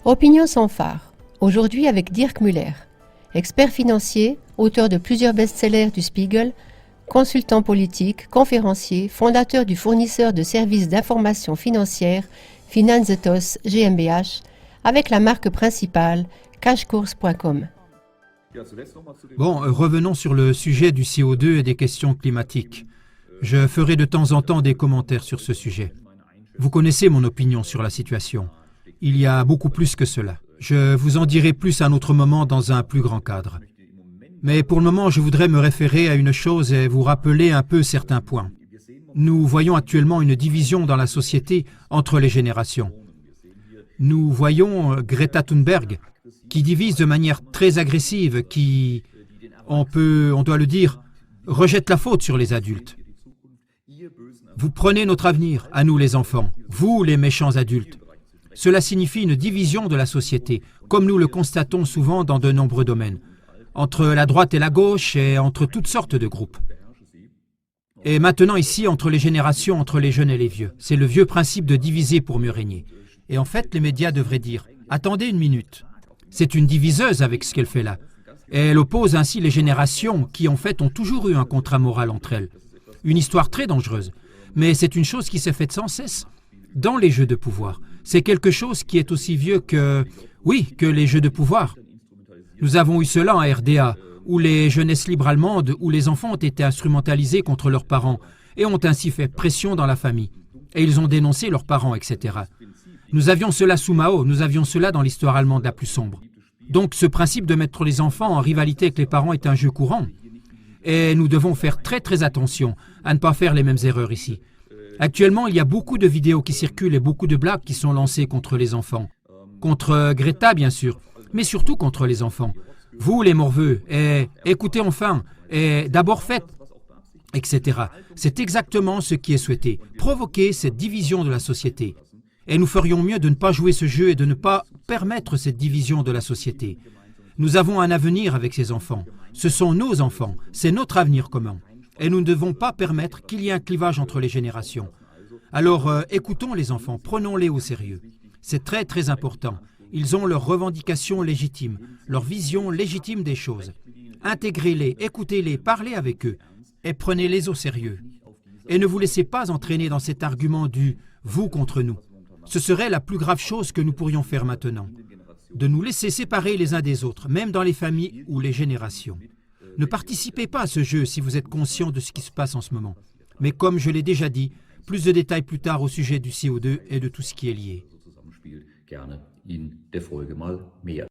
Opinion sans phare, aujourd'hui avec Dirk Müller, expert financier, auteur de plusieurs best-sellers du Spiegel, consultant politique, conférencier, fondateur du fournisseur de services d'information financière Finanzetos GmbH, avec la marque principale cashcourse.com. Bon, revenons sur le sujet du CO2 et des questions climatiques. Je ferai de temps en temps des commentaires sur ce sujet. Vous connaissez mon opinion sur la situation. Il y a beaucoup plus que cela. Je vous en dirai plus à un autre moment dans un plus grand cadre. Mais pour le moment, je voudrais me référer à une chose et vous rappeler un peu certains points. Nous voyons actuellement une division dans la société entre les générations. Nous voyons Greta Thunberg qui divise de manière très agressive, qui, on doit le dire, rejette la faute sur les adultes. Vous prenez notre avenir, à nous les enfants, vous les méchants adultes. Cela signifie une division de la société, comme nous le constatons souvent dans de nombreux domaines, entre la droite et la gauche et entre toutes sortes de groupes. Et maintenant ici, entre les générations, entre les jeunes et les vieux. C'est le vieux principe de diviser pour mieux régner. Et en fait, les médias devraient dire « Attendez une minute, c'est une diviseuse avec ce qu'elle fait là. » Et elle oppose ainsi les générations qui en fait ont toujours eu un contrat moral entre elles. Une histoire très dangereuse. Mais c'est une chose qui s'est faite sans cesse dans les jeux de pouvoir. C'est quelque chose qui est aussi vieux que les jeux de pouvoir. Nous avons eu cela en RDA, où les jeunesses libres allemandes, où les enfants ont été instrumentalisés contre leurs parents et ont ainsi fait pression dans la famille. Et ils ont dénoncé leurs parents, etc. Nous avions cela sous Mao, nous avions cela dans l'histoire allemande la plus sombre. Donc ce principe de mettre les enfants en rivalité avec les parents est un jeu courant. Et nous devons faire très très attention à ne pas faire les mêmes erreurs ici. Actuellement, il y a beaucoup de vidéos qui circulent et beaucoup de blagues qui sont lancées contre les enfants. Contre Greta, bien sûr, mais surtout contre les enfants. Vous, les morveux, et écoutez enfin, et d'abord faites, etc. C'est exactement ce qui est souhaité, provoquer cette division de la société. Et nous ferions mieux de ne pas jouer ce jeu et de ne pas permettre cette division de la société. Nous avons un avenir avec ces enfants. Ce sont nos enfants, c'est notre avenir commun. Et nous ne devons pas permettre qu'il y ait un clivage entre les générations. Alors, écoutons les enfants, prenons-les au sérieux. C'est très très important. Ils ont leurs revendications légitimes, leur vision légitime des choses. Intégrez-les, écoutez-les, parlez avec eux et prenez-les au sérieux. Et ne vous laissez pas entraîner dans cet argument du « vous contre nous ». Ce serait la plus grave chose que nous pourrions faire maintenant. De nous laisser séparer les uns des autres, même dans les familles ou les générations. Ne participez pas à ce jeu si vous êtes conscient de ce qui se passe en ce moment. Mais comme je l'ai déjà dit, plus de détails plus tard au sujet du CO2 et de tout ce qui est lié. Gerne in der Folge mal mehr.